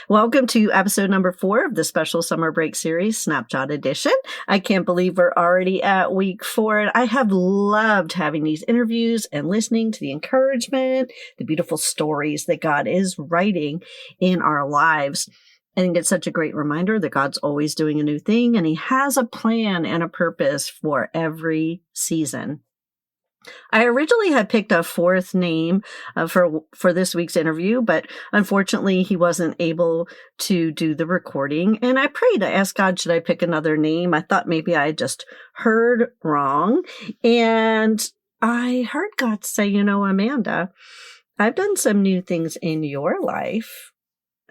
Welcome to episode number 4 of the special summer break series, Snapshot Edition. I can't believe we're already at week 4, and I have loved having these interviews and listening to the encouragement, the beautiful stories that God is writing in our lives. I think it's such a great reminder that God's always doing a new thing, and He has a plan and a purpose for every season. I originally had picked a 4th name for this week's interview, but unfortunately he wasn't able to do the recording. And I prayed, I asked God, should I pick another name? I thought maybe I just heard wrong. And I heard God say, Amanda, I've done some new things in your life.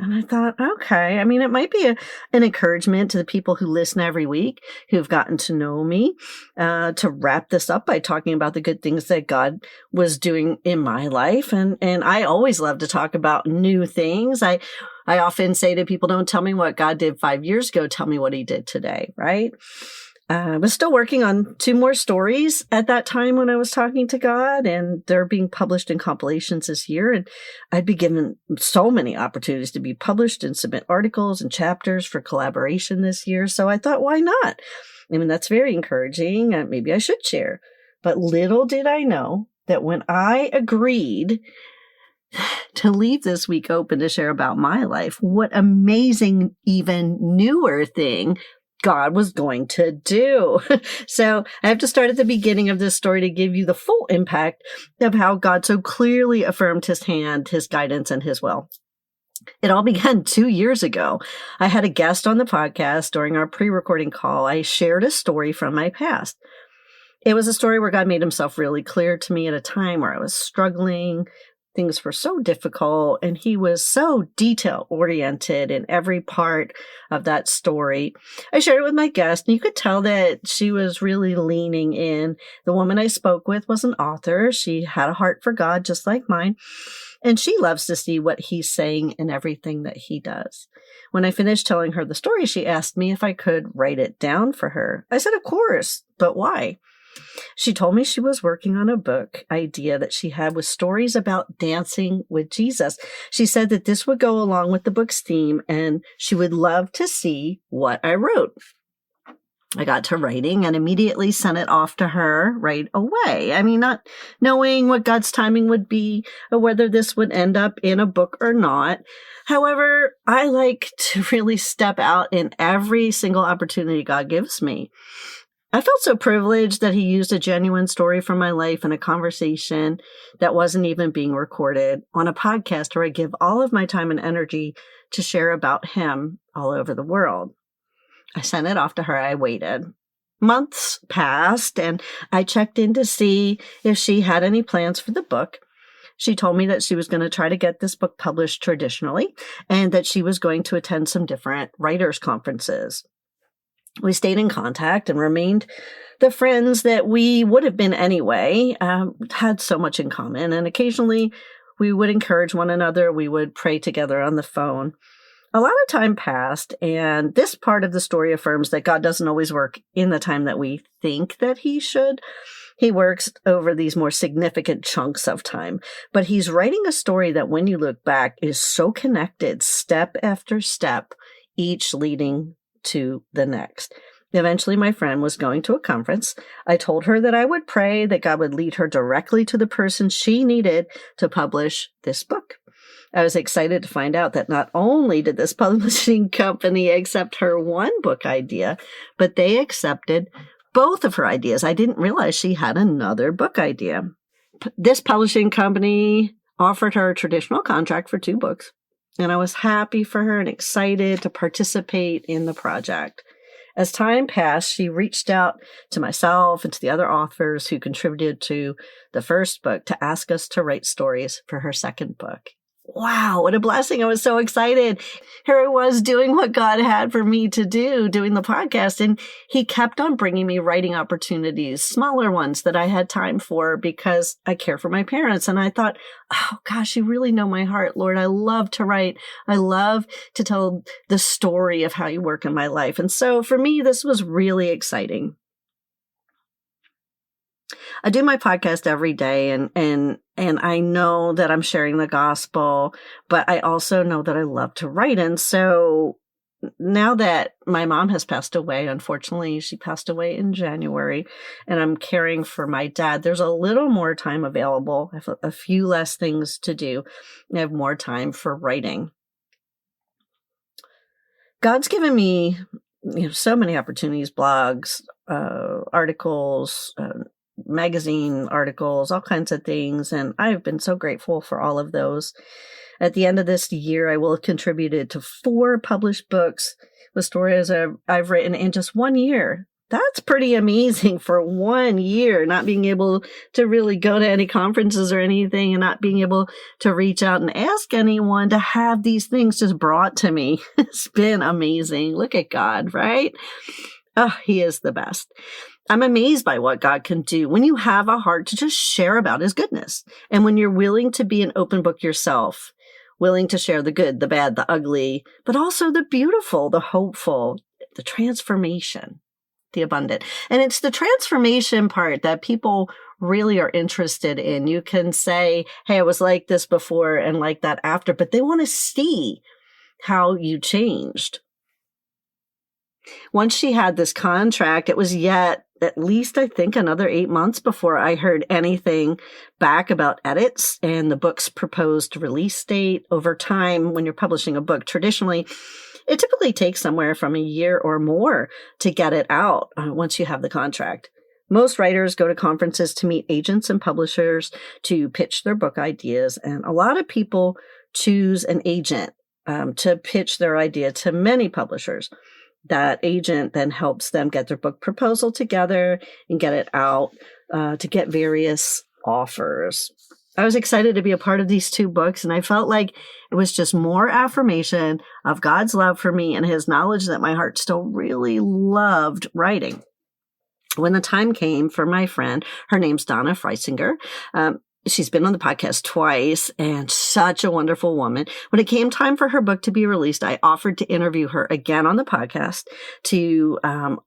And I thought, okay, it might be an encouragement to the people who listen every week, who've gotten to know me, to wrap this up by talking about the good things that God was doing in my life. And I always love to talk about new things. I often say to people, don't tell me what God did 5 years ago, tell me what He did today, right? I was still working on 2 more stories at that time when I was talking to God, and they're being published in compilations this year. And I'd be given so many opportunities to be published and submit articles and chapters for collaboration this year. So I thought, why not? That's very encouraging. Maybe I should share. But little did I know that when I agreed to leave this week open to share about my life, what amazing, even newer thing God was going to do. So I have to start at the beginning of this story to give you the full impact of how God so clearly affirmed His hand, His guidance, and His will. It all began 2 years ago. I had a guest on the podcast during our pre-recording call. I shared a story from my past. It was a story where God made Himself really clear to me at a time where I was struggling. Things were so difficult, and He was so detail-oriented in every part of that story. I shared it with my guest, and you could tell that she was really leaning in. The woman I spoke with was an author. She had a heart for God, just like mine, and she loves to see what He's saying in everything that He does. When I finished telling her the story, she asked me if I could write it down for her. I said, of course, but why? She told me she was working on a book idea that she had with stories about dancing with Jesus. She said that this would go along with the book's theme, and she would love to see what I wrote. I got to writing and immediately sent it off to her right away. Not knowing what God's timing would be or whether this would end up in a book or not. However, I like to really step out in every single opportunity God gives me. I felt so privileged that He used a genuine story from my life in a conversation that wasn't even being recorded on a podcast where I give all of my time and energy to share about Him all over the world. I sent it off to her. I waited. Months passed, and I checked in to see if she had any plans for the book. She told me that she was going to try to get this book published traditionally, and that she was going to attend some different writers' conferences. We stayed in contact and remained the friends that we would have been anyway, had so much in common. And occasionally we would encourage one another. We would pray together on the phone. A lot of time passed, and this part of the story affirms that God doesn't always work in the time that we think that He should. He works over these more significant chunks of time. But He's writing a story that when you look back is so connected, step after step, each leading to the next. Eventually, my friend was going to a conference. I told her that I would pray that God would lead her directly to the person she needed to publish this book. I was excited to find out that not only did this publishing company accept her one book idea, but they accepted both of her ideas. I didn't realize she had another book idea. This publishing company offered her a traditional contract for 2 books. And I was happy for her and excited to participate in the project. As time passed, she reached out to myself and to the other authors who contributed to the first book to ask us to write stories for her second book. Wow, what a blessing. I was so excited. Here I was doing what God had for me to do, doing the podcast. And He kept on bringing me writing opportunities, smaller ones that I had time for because I care for my parents. And I thought, oh gosh, You really know my heart, Lord. I love to write. I love to tell the story of how You work in my life. And so for me, this was really exciting. I do my podcast every day and I know that I'm sharing the gospel, but I also know that I love to write. And so now that my mom has passed away, unfortunately, she passed away in January, and I'm caring for my dad, there's a little more time available. I have a few less things to do. I have more time for writing. God's given me so many opportunities, blogs, articles, magazine articles, all kinds of things. And I've been so grateful for all of those. At the end of this year, I will have contributed to 4 published books with stories I've written in just 1 year. That's pretty amazing for 1 year, not being able to really go to any conferences or anything and not being able to reach out and ask anyone, to have these things just brought to me. It's been amazing. Look at God, right? Oh, he is the best. I'm amazed by what God can do when you have a heart to just share about his goodness. And when you're willing to be an open book yourself, willing to share the good, the bad, the ugly, but also the beautiful, the hopeful, the transformation, the abundant. And it's the transformation part that people really are interested in. You can say, hey, I was like this before and like that after, but they want to see how you changed. Once she had this contract, it was yet at least, I think, another 8 months before I heard anything back about edits and the book's proposed release date. Over time, when you're publishing a book, traditionally, it typically takes somewhere from a year or more to get it out once you have the contract. Most writers go to conferences to meet agents and publishers to pitch their book ideas, and a lot of people choose an agent to pitch their idea to many publishers. That agent then helps them get their book proposal together and get it out to get various offers. I was excited to be a part of these 2 books, and I felt like it was just more affirmation of God's love for me and his knowledge that my heart still really loved writing. When the time came for my friend, her name's Donna Freisinger, she's been on the podcast twice and such a wonderful woman. When it came time for her book to be released, I offered to interview her again on the podcast to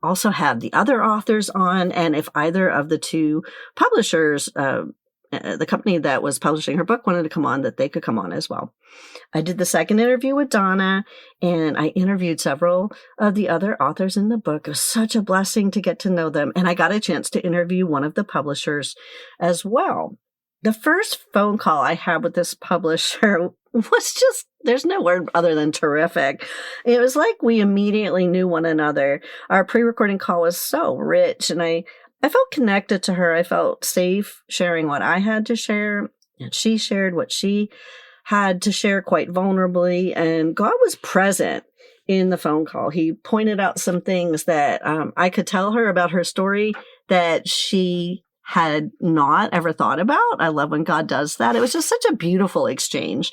also have the other authors on. And if either of the 2 publishers, the company that was publishing her book wanted to come on, that they could come on as well. I did the second interview with Donna, and I interviewed several of the other authors in the book. It was such a blessing to get to know them. And I got a chance to interview one of the publishers as well. The first phone call I had with this publisher was just, there's no word other than terrific. It was like we immediately knew one another. Our pre-recording call was so rich, and I felt connected to her. I felt safe sharing what I had to share, and she shared what she had to share quite vulnerably, and God was present in the phone call. He pointed out some things that I could tell her about her story that she had not ever thought about. I love when God does that. It was just such a beautiful exchange.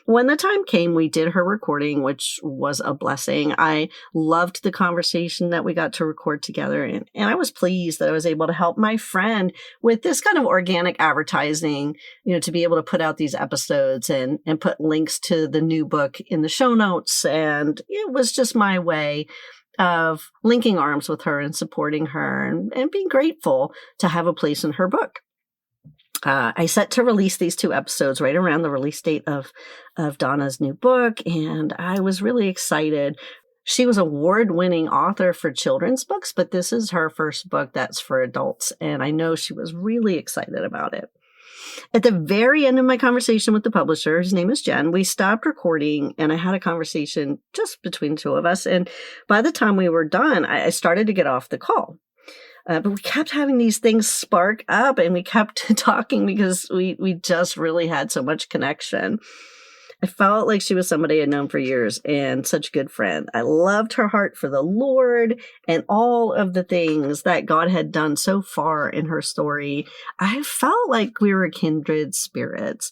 When the time came, we did her recording, which was a blessing. I loved the conversation that we got to record together. And I was pleased that I was able to help my friend with this kind of organic advertising, to be able to put out these episodes and put links to the new book in the show notes. And it was just my way of linking arms with her and supporting her and being grateful to have a place in her book. I set to release these 2 episodes right around the release date of Donna's new book, and I was really excited. She was an award-winning author for children's books, but this is her first book that's for adults, and I know she was really excited about it. At the very end of my conversation with the publisher, his name is Jen, we stopped recording and I had a conversation just between the 2 of us. And by the time we were done, I started to get off the call. But we kept having these things spark up and we kept talking because we just really had so much connection. I felt like she was somebody I'd known for years and such a good friend. I loved her heart for the Lord and all of the things that God had done so far in her story. I felt like we were kindred spirits.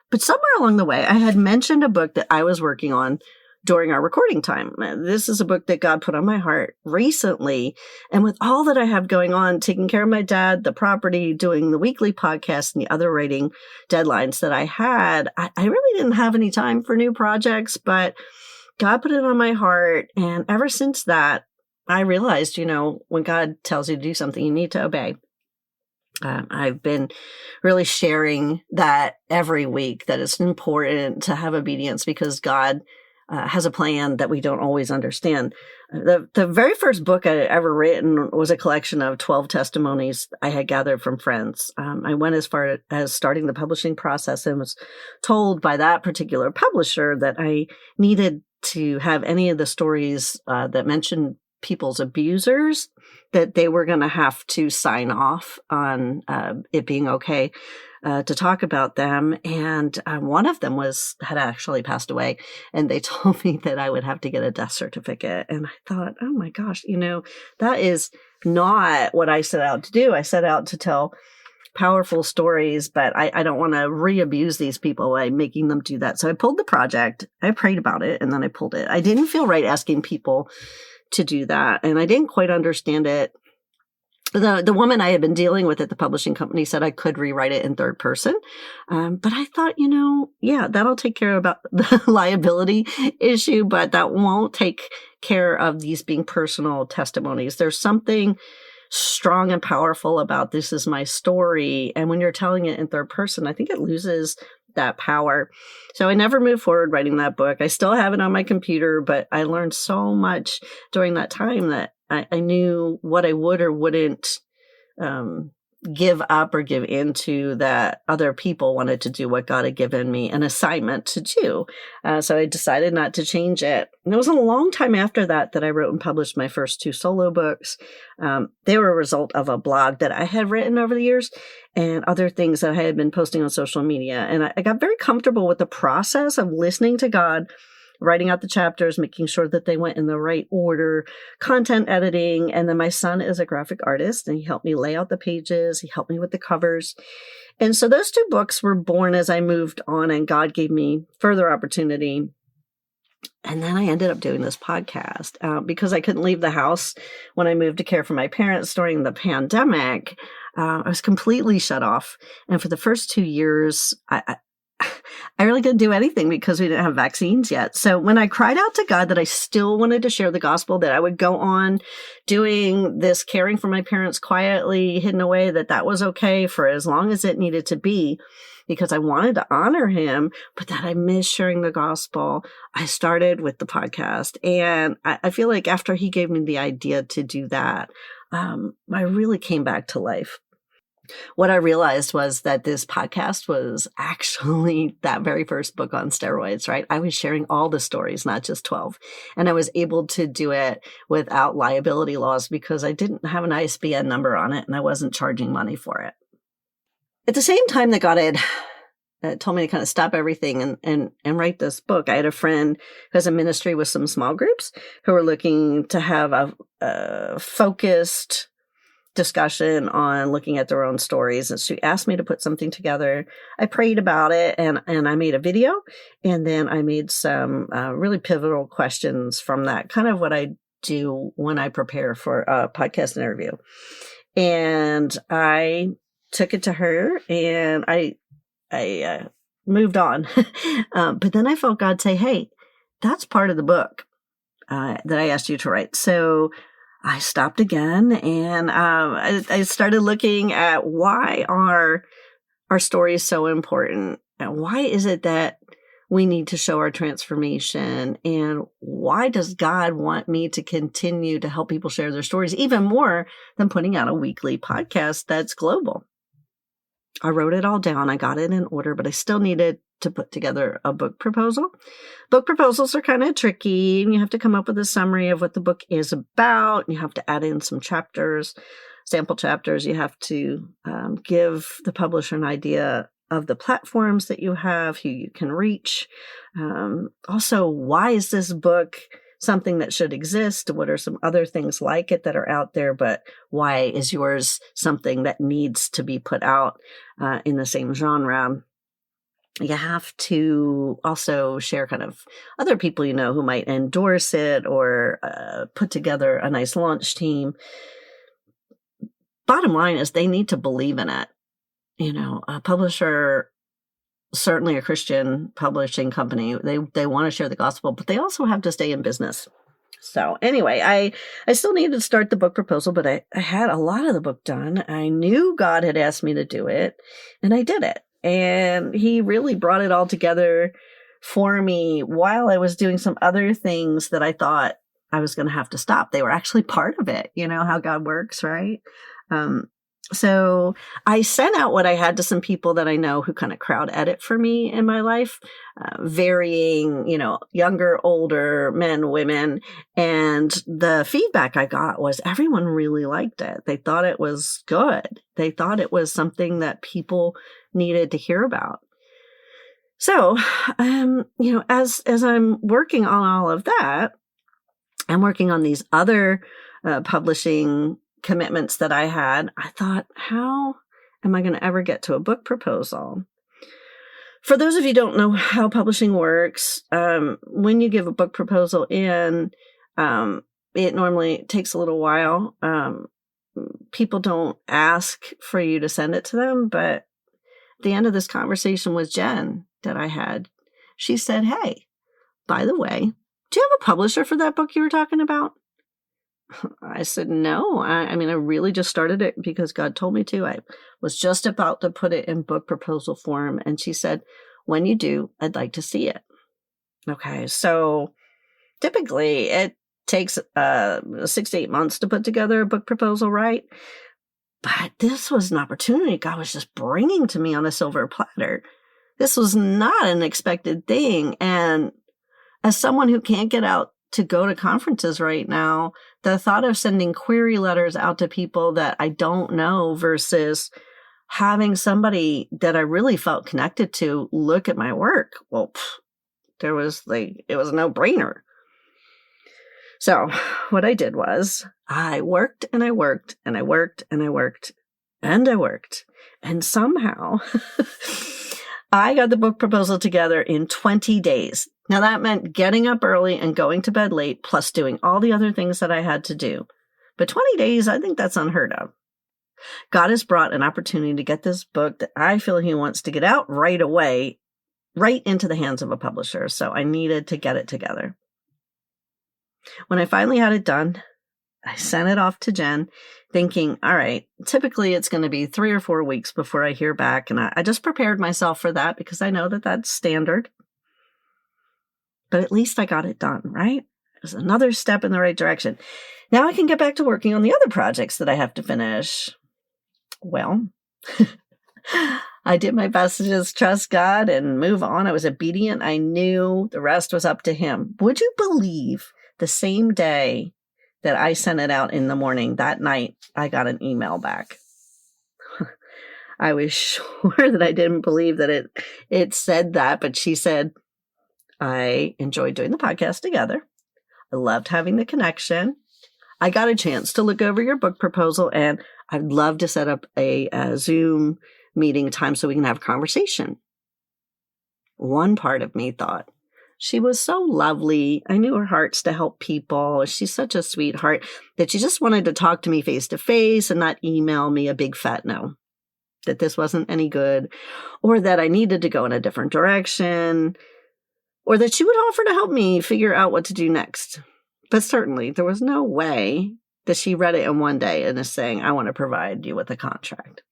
But somewhere along the way, I had mentioned a book that I was working on during our recording time. This is a book that God put on my heart recently. And with all that I have going on, taking care of my dad, the property, doing the weekly podcast, and the other writing deadlines that I had, I really didn't have any time for new projects, but God put it on my heart. And ever since that, I realized, when God tells you to do something, you need to obey. I've been really sharing that every week, that it's important to have obedience because God has a plan that we don't always understand. The very first book I ever written was a collection of 12 testimonies I had gathered from friends. I went as far as starting the publishing process and was told by that particular publisher that I needed to have any of the stories that mentioned people's abusers, that they were going to have to sign off on it being okay to talk about them. And one of them had actually passed away, and they told me that I would have to get a death certificate. And I thought, oh my gosh, that is not what I set out to do. I set out to tell powerful stories, but I don't want to re-abuse these people by making them do that. So I pulled the project. I prayed about it, and then I pulled it. I didn't feel right asking people to do that, and I didn't quite understand it. The woman I had been dealing with at the publishing company said I could rewrite it in third person. But I thought, yeah, that'll take care of about the liability issue, but that won't take care of these being personal testimonies. There's something strong and powerful about this is my story. And when you're telling it in third person, I think it loses that power. So I never moved forward writing that book. I still have it on my computer, but I learned so much during that time that I knew what I would or wouldn't give up or give into, that other people wanted to do what God had given me an assignment to do. So I decided not to change it. And it was a long time after that I wrote and published my first 2 solo books. They were a result of a blog that I had written over the years and other things that I had been posting on social media. And I got very comfortable with the process of listening to God, writing out the chapters, making sure that they went in the right order, content editing. And then my son is a graphic artist, and he helped me lay out the pages. He helped me with the covers. And so those 2 books were born as I moved on, and God gave me further opportunity. And then I ended up doing this podcast because I couldn't leave the house when I moved to care for my parents during the pandemic. I was completely shut off. And for the first 2 years, I really couldn't do anything because we didn't have vaccines yet. So when I cried out to God that I still wanted to share the gospel, that I would go on doing this, caring for my parents quietly, hidden away, that was okay for as long as it needed to be, because I wanted to honor him, but that I missed sharing the gospel, I started with the podcast. And I feel like after he gave me the idea to do that, I really came back to life. What I realized was that this podcast was actually that very first book on steroids, right? I was sharing all the stories, not just 12. And I was able to do it without liability laws because I didn't have an ISBN number on it and I wasn't charging money for it. At the same time that God had told me to kind of stop everything and write this book, I had a friend who has a ministry with some small groups who were looking to have a focused discussion on looking at their own stories. And she asked me to put something together. I prayed about it and I made a video, and then I made some really pivotal questions from that, kind of what I do when I prepare for a podcast interview. And I took it to her and I moved on. But then I felt God say, hey, that's part of the book that I asked you to write. So I stopped again and I started looking at why are our stories so important, and why is it that we need to show our transformation, and why does God want me to continue to help people share their stories even more than putting out a weekly podcast that's global? I wrote it all down. I got it in order, but I still needed to put together a book proposal. Book proposals are kind of tricky. You have to come up with a summary of what the book is about. You have to add in some chapters, sample chapters. You have to give the publisher an idea of the platforms that you have, who you can reach. Also, why is this book something that should exist? What are some other things like it that are out there, but why is yours something that needs to be put out in the same genre? You have to also share kind of other people you know who might endorse it, or put together a nice launch team. Bottom line is they need to believe in it. A publisher, certainly a Christian publishing company, they want to share the gospel, but they also have to stay in business. So anyway, I still needed to start the book proposal, but I had a lot of the book done. I knew God had asked me to do it, and I did it. And he really brought it all together for me while I was doing some other things that I thought I was going to have to stop. They were actually part of it. You know how God works, right? So I sent out what I had to some people that I know who kind of crowd edit for me in my life, varying, younger, older men, women. And the feedback I got was everyone really liked it. They thought it was good. They thought it was something that people needed to hear about. So, as I'm working on all of that, I'm working on these other publishing commitments that I had. I thought, how am I going to ever get to a book proposal? For those of you who don't know how publishing works, when you give a book proposal in, it normally takes a little while. People don't ask for you to send it to them, but at the end of this conversation with Jen that I had, she said, "Hey, by the way, do you have a publisher for that book you were talking about?" I said, "No, I really just started it because God told me to. I was just about to put it in book proposal form." And she said, "When you do, I'd like to see it." Okay, so typically it takes 6 to 8 months to put together a book proposal, right? But this was an opportunity God was just bringing to me on a silver platter. This was not an expected thing. And as someone who can't get out to go to conferences right now, the thought of sending query letters out to people that I don't know versus having somebody that I really felt connected to look at my work, well, it was a no-brainer. So what I did was I worked and I worked and I worked and I worked and I worked. And somehow I got the book proposal together in 20 days. Now that meant getting up early and going to bed late, plus doing all the other things that I had to do. But 20 days, I think that's unheard of. God has brought an opportunity to get this book that I feel he wants to get out right away, right into the hands of a publisher. So I needed to get it together. When I finally had it done, I sent it off to Jen thinking, all right, typically it's going to be 3 or 4 weeks before I hear back. And I just prepared myself for that because I know that that's standard. But at least I got it done, right? It was another step in the right direction. Now I can get back to working on the other projects that I have to finish. Well, I did my best to just trust God and move on. I was obedient. I knew the rest was up to him. Would you believe the same day that I sent it out in the morning, that night, I got an email back? I was sure that I didn't believe that it said that, but she said, "I enjoyed doing the podcast together. I loved having the connection. I got a chance to look over your book proposal, and I'd love to set up a Zoom meeting time so we can have a conversation." One part of me thought, she was so lovely. I knew her heart's to help people. She's such a sweetheart that she just wanted to talk to me face to face and not email me a big fat no, that this wasn't any good, or that I needed to go in a different direction, or that she would offer to help me figure out what to do next. But certainly there was no way that she read it in one day and is saying, "I want to provide you with a contract."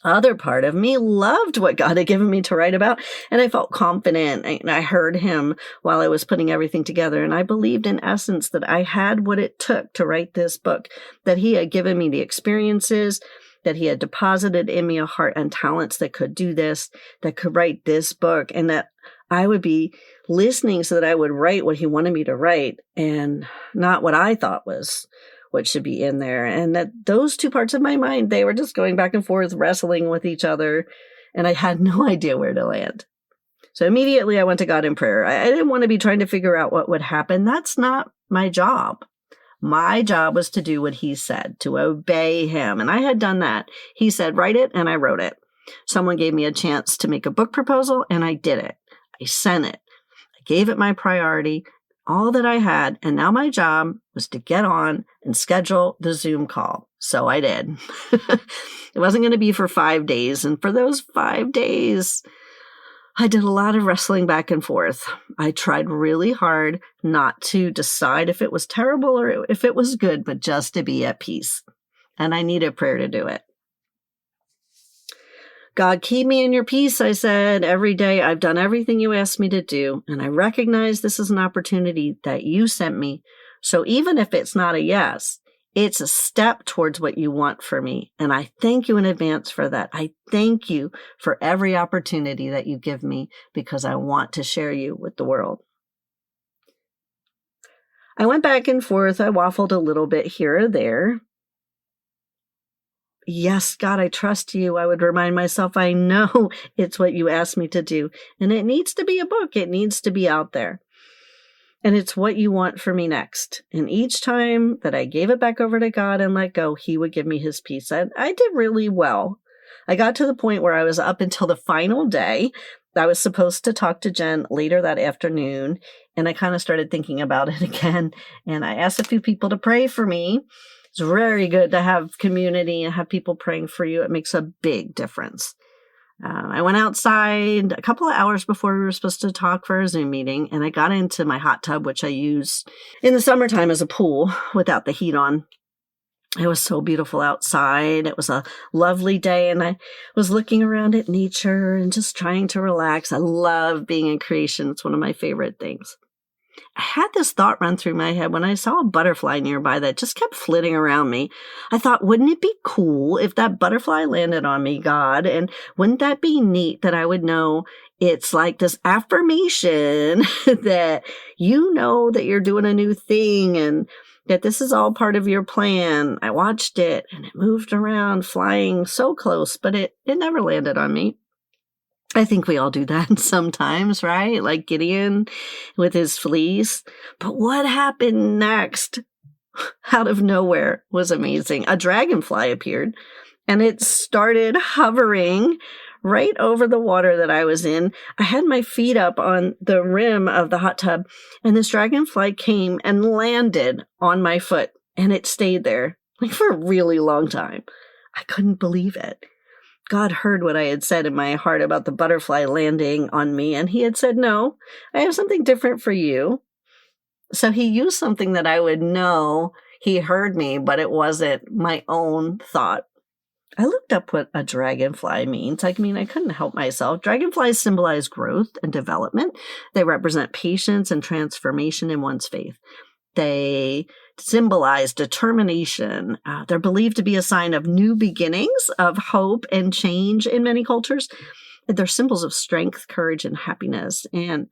Other part of me loved what God had given me to write about, and I felt confident. I heard him while I was putting everything together, and I believed in essence that I had what it took to write this book, that he had given me the experiences, that he had deposited in me a heart and talents that could do this, that could write this book, and that I would be listening so that I would write what he wanted me to write and not what I thought was what should be in there. And that those two parts of my mind, they were just going back and forth, wrestling with each other. And I had no idea where to land. So immediately I went to God in prayer. I didn't want to be trying to figure out what would happen. That's not my job. My job was to do what he said, to obey him. And I had done that. He said, write it, and I wrote it. Someone gave me a chance to make a book proposal, and I did it. I sent it. I gave it my priority, all that I had, and now my job was to get on and schedule the Zoom call. So I did. It wasn't going to be for 5 days, and for those 5 days, I did a lot of wrestling back and forth. I tried really hard not to decide if it was terrible or if it was good, but just to be at peace. And I needed prayer to do it. God, keep me in your peace, I said. Every day I've done everything you asked me to do, and I recognize this is an opportunity that you sent me. So even if it's not a yes, it's a step towards what you want for me. And I thank you in advance for that. I thank you for every opportunity that you give me because I want to share you with the world. I went back and forth. I waffled a little bit here or there. Yes, God, I trust you. I would remind myself, I know it's what you asked me to do. And it needs to be a book. It needs to be out there. And it's what you want for me next. And each time that I gave it back over to God and let go, he would give me his peace. I did really well. I got to the point where I was up until the final day. I was supposed to talk to Jen later that afternoon. And I kind of started thinking about it again. And I asked a few people to pray for me. It's very good to have community and have people praying for you. It makes a big difference. I went outside a couple of hours before we were supposed to talk for a Zoom meeting, and I got into my hot tub, which I use in the summertime as a pool without the heat on. It was so beautiful outside. It was a lovely day, and I was looking around at nature and just trying to relax. I love being in creation. It's one of my favorite things. I had this thought run through my head when I saw a butterfly nearby that just kept flitting around me. I thought, wouldn't it be cool if that butterfly landed on me, God? And wouldn't that be neat that I would know it's like this affirmation that you know that you're doing a new thing and that this is all part of your plan. I watched it and it moved around flying so close, but it never landed on me. I think we all do that sometimes, right? Like Gideon with his fleece. But what happened next out of nowhere was amazing. A dragonfly appeared and it started hovering right over the water that I was in. I had my feet up on the rim of the hot tub and this dragonfly came and landed on my foot and it stayed there like for a really long time. I couldn't believe it. God heard what I had said in my heart about the butterfly landing on me, and he had said, no, I have something different for you. So he used something that I would know he heard me, but it wasn't my own thought. I looked up what a dragonfly means. I couldn't help myself. Dragonflies symbolize growth and development. They represent patience and transformation in one's faith. They symbolize determination. They're believed to be a sign of new beginnings, of hope and change in many cultures. They're symbols of strength, courage, and happiness. And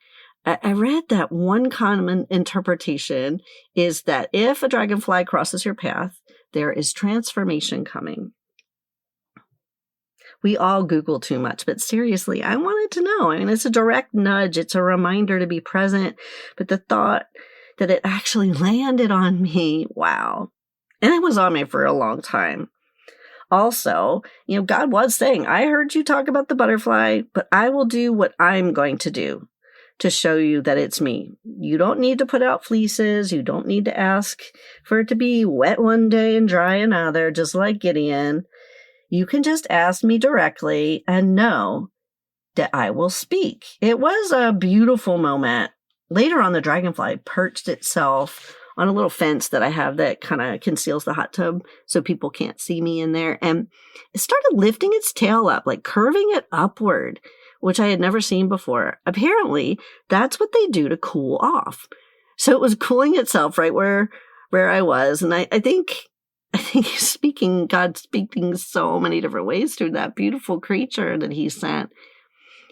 I read that one common interpretation is that if a dragonfly crosses your path, there is transformation coming. We all Google too much, but seriously, I wanted to know. It's a direct nudge. It's a reminder to be present. But the thought that it actually landed on me, wow. And it was on me for a long time. Also, God was saying, I heard you talk about the butterfly, but I will do what I'm going to do to show you that it's me. You don't need to put out fleeces. You don't need to ask for it to be wet one day and dry another, just like Gideon. You can just ask me directly and know that I will speak. It was a beautiful moment. Later on, the dragonfly perched itself on a little fence that I have that kind of conceals the hot tub so people can't see me in there. And it started lifting its tail up, like curving it upward, which I had never seen before. Apparently, that's what they do to cool off. So it was cooling itself right where I was. And I think God speaking so many different ways through that beautiful creature that he sent.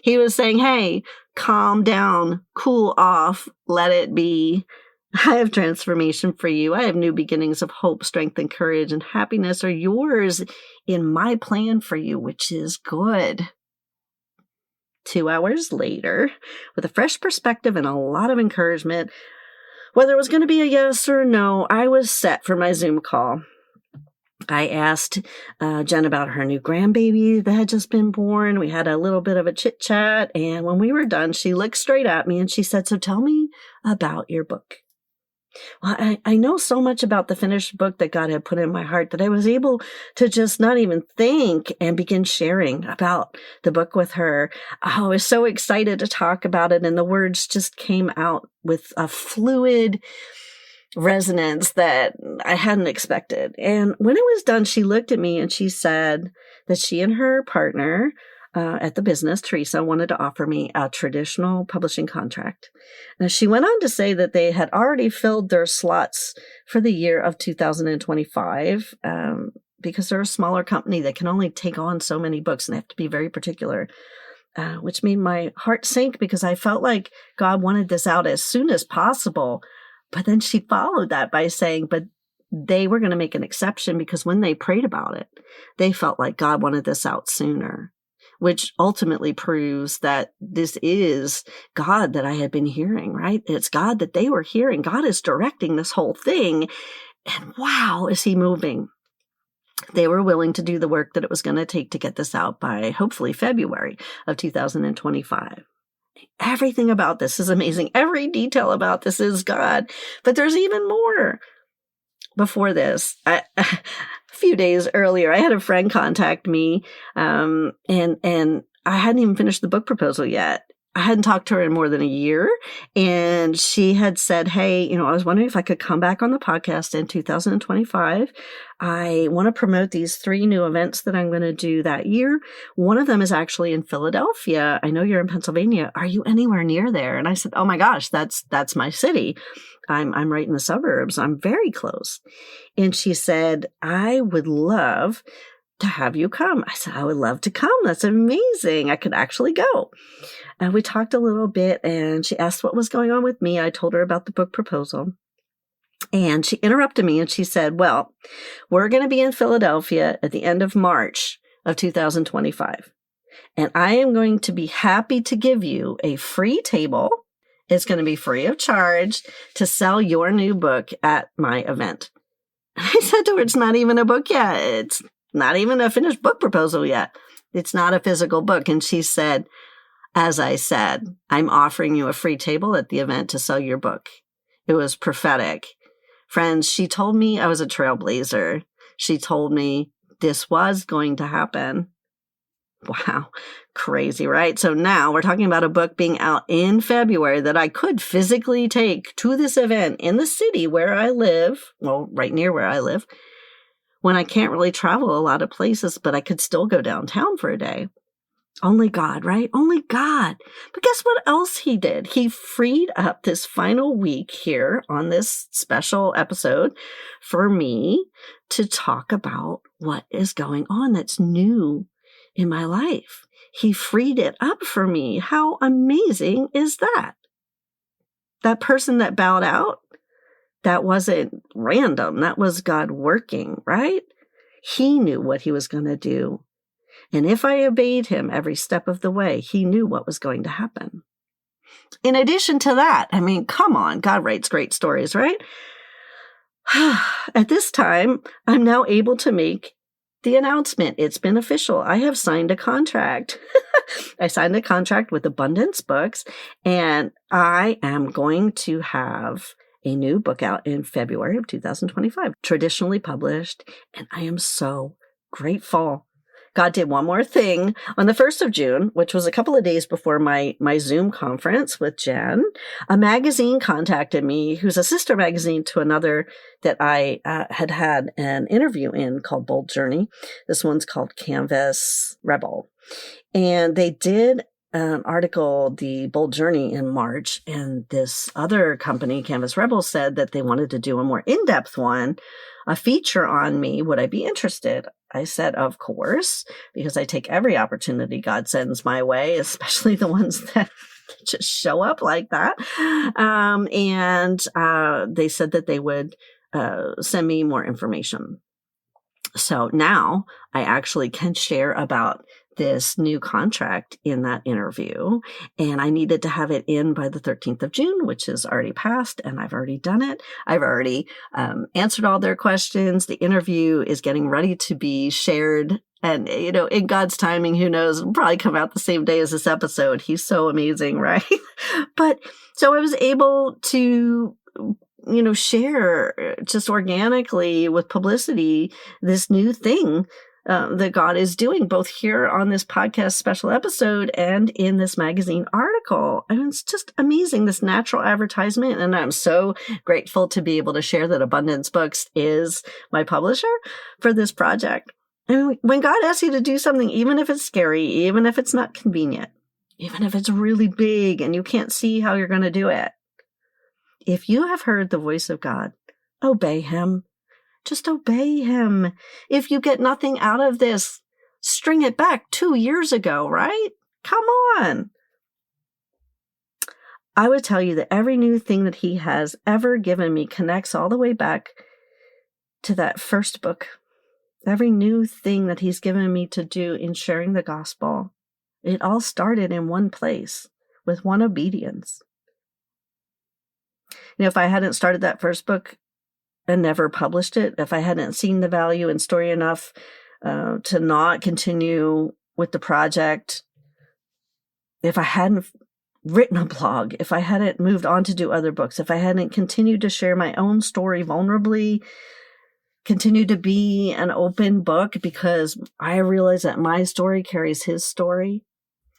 He was saying, hey, calm down, cool off, let it be. I have transformation for you. I have new beginnings of hope, strength, and courage, and happiness are yours in my plan for you, which is good. 2 hours later, with a fresh perspective and a lot of encouragement, whether it was going to be a yes or a no, I was set for my Zoom call. I asked Jen about her new grandbaby that had just been born. We had a little bit of a chit chat. And when we were done, she looked straight at me and she said, so tell me about your book. Well, I know so much about the finished book that God had put in my heart that I was able to just not even think and begin sharing about the book with her. I was so excited to talk about it, and the words just came out with a fluid resonance that I hadn't expected. And when it was done, she looked at me and she said that she and her partner at the business, Teresa, wanted to offer me a traditional publishing contract. Now, she went on to say that they had already filled their slots for the year of 2025 because they're a smaller company that can only take on so many books and they have to be very particular, which made my heart sink because I felt like God wanted this out as soon as possible. But then she followed that by saying, but they were going to make an exception because when they prayed about it, they felt like God wanted this out sooner, which ultimately proves that this is God that I had been hearing, right? It's God that they were hearing. God is directing this whole thing. And wow, is he moving? They were willing to do the work that it was going to take to get this out by hopefully February of 2025. Everything about this is amazing. Every detail about this is God. But there's even more. Before this, a few days earlier, I had a friend contact me, and I hadn't even finished the book proposal yet. I hadn't talked to her in more than a year, and she had said, hey, I was wondering if I could come back on the podcast in 2025. I want to promote these 3 new events that I'm going to do that year. One of them is actually in Philadelphia. I know you're in Pennsylvania. Are you anywhere near there? And I said, oh my gosh, that's my city. I'm right in the suburbs. I'm very close. And she said, I would love to have you come. I said, I would love to come. That's amazing. I could actually go. And we talked a little bit and she asked what was going on with me. I told her about the book proposal. And she interrupted me and she said, well, we're going to be in Philadelphia at the end of March of 2025. And I am going to be happy to give you a free table. It's going to be free of charge to sell your new book at my event. I said to her, it's not even a book yet. It's not even a finished book proposal yet. It's not a physical book. And she said, as I said, I'm offering you a free table at the event to sell your book. It was prophetic. Friends, she told me I was a trailblazer. She told me this was going to happen. Wow. Crazy, right? So now we're talking about a book being out in February that I could physically take to this event in the city where I live, well, right near where I live, when I can't really travel a lot of places, but I could still go downtown for a day. Only God, right? Only God. But guess what else he did? He freed up this final week here on this special episode for me to talk about what is going on that's new in my life. He freed it up for me. How amazing is that? That person that bowed out, that wasn't random. That was God working, right? He knew what he was going to do. And if I obeyed him every step of the way, he knew what was going to happen. In addition to that, I mean, come on, God writes great stories, right? At this time, I'm now able to make the announcement. It's been official. I have signed a contract. I signed a contract with Abundance Books, and I am going to have a new book out in February of 2025, traditionally published, and I am so grateful. God did one more thing. On the 1st of June, which was a couple of days before my Zoom conference with Jen, a magazine contacted me, who's a sister magazine to another that I had an interview in called Bold Journey. This one's called Canvas Rebel. And they did an article, The Bold Journey, in March. And this other company, Canvas Rebel, said that they wanted to do a more in-depth one, a feature on me. Would I be interested? I said, of course, because I take every opportunity God sends my way, especially the ones that just show up like that. And they said that they would send me more information. So now I actually can share about this new contract in that interview. And I needed to have it in by the 13th of June, which is already passed. And I've already done it. I've already answered all their questions. The interview is getting ready to be shared. And, in God's timing, who knows, it'll probably come out the same day as this episode. He's so amazing, right? But so I was able to share just organically with publicity this new thing that God is doing, both here on this podcast special episode and in this magazine article. And it's just amazing, this natural advertisement. And I'm so grateful to be able to share that Abundance Books is my publisher for this project. And when God asks you to do something, even if it's scary, even if it's not convenient, even if it's really big and you can't see how you're going to do it, if you have heard the voice of God, obey him. Just obey him. If you get nothing out of this, string it back 2 years ago, right? Come on. I would tell you that every new thing that he has ever given me connects all the way back to that first book. Every new thing that he's given me to do in sharing the gospel, it all started in one place with one obedience. If I hadn't started that first book and never published it, if I hadn't seen the value in story enough to not continue with the project, if I hadn't written a blog, if I hadn't moved on to do other books, if I hadn't continued to share my own story vulnerably, continue to be an open book because I realize that my story carries his story.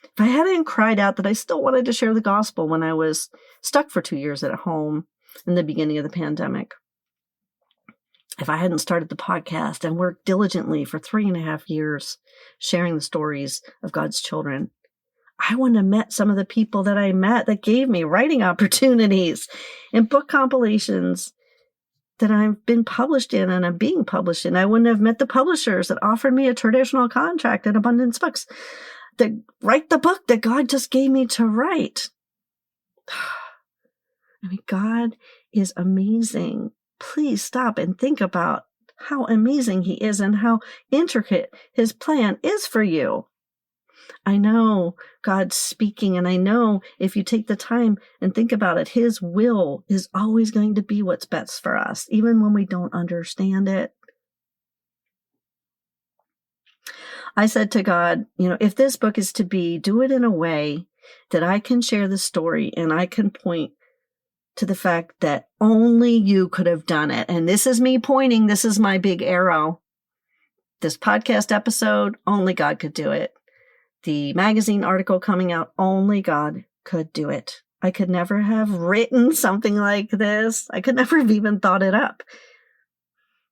If I hadn't cried out that I still wanted to share the gospel when I was stuck for 2 years at home in the beginning of the pandemic, if I hadn't started the podcast and worked diligently for 3.5 years sharing the stories of God's children, I wouldn't have met some of the people that I met that gave me writing opportunities and book compilations that I've been published in and I'm being published in. I wouldn't have met the publishers that offered me a traditional contract at Abundance Books that write the book that God just gave me to write. I mean, God is amazing. Please stop and think about how amazing he is and how intricate his plan is for you. I know God's speaking, and I know if you take the time and think about it, his will is always going to be what's best for us, even when we don't understand it. I said to God, if this book is to be, do it in a way that I can share the story and I can point to the fact that only you could have done it. And this is me pointing, this is my big arrow. This podcast episode, only God could do it. The magazine article coming out, only God could do it. I could never have written something like this. I could never have even thought it up.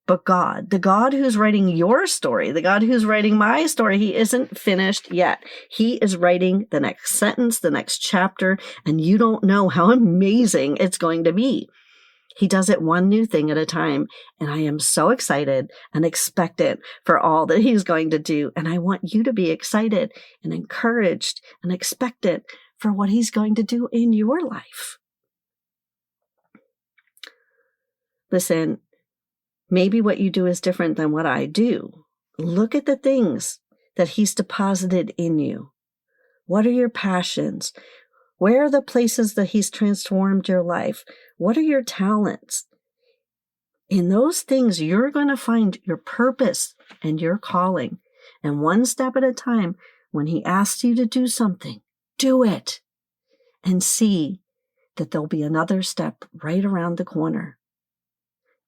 But God, the God who's writing your story, the God who's writing my story, he isn't finished yet. He is writing the next sentence, the next chapter, and you don't know how amazing it's going to be. He does it one new thing at a time, and I am so excited and expectant for all that he's going to do. And I want you to be excited and encouraged and expectant for what he's going to do in your life. Listen, maybe what you do is different than what I do. Look at the things that he's deposited in you. What are your passions? Where are the places that he's transformed your life? What are your talents? In those things, you're going to find your purpose and your calling. And one step at a time, when he asks you to do something, do it. And see that there'll be another step right around the corner.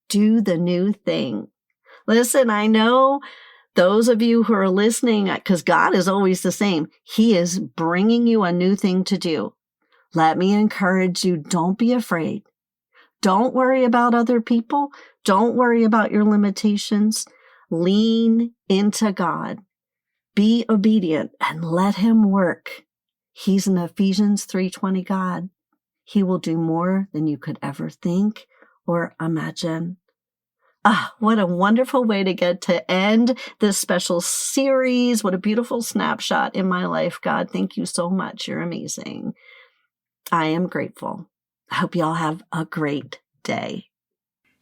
Do the new thing. Listen, I know those of you who are listening, because God is always the same, he is bringing you a new thing to do. Let me encourage you, don't be afraid. Don't worry about other people. Don't worry about your limitations. Lean into God. Be obedient and let him work. He's an Ephesians 3:20 God. He will do more than you could ever think or imagine. What a wonderful way to get to end this special series. What a beautiful snapshot in my life. God, thank you so much. You're amazing. I am grateful. I hope you all have a great day.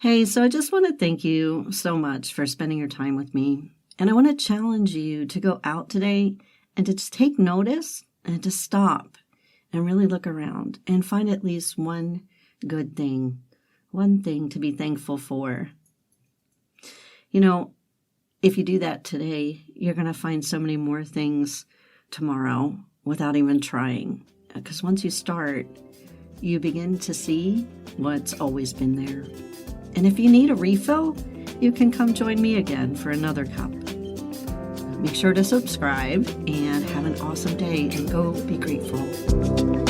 Hey, so I just want to thank you so much for spending your time with me. And I want to challenge you to go out today and to just take notice and to stop and really look around and find at least one good thing, one thing to be thankful for. If you do that today, you're going to find so many more things tomorrow without even trying. Because once you start, you begin to see what's always been there. And if you need a refill, you can come join me again for another cup. Make sure to subscribe and have an awesome day and go be grateful.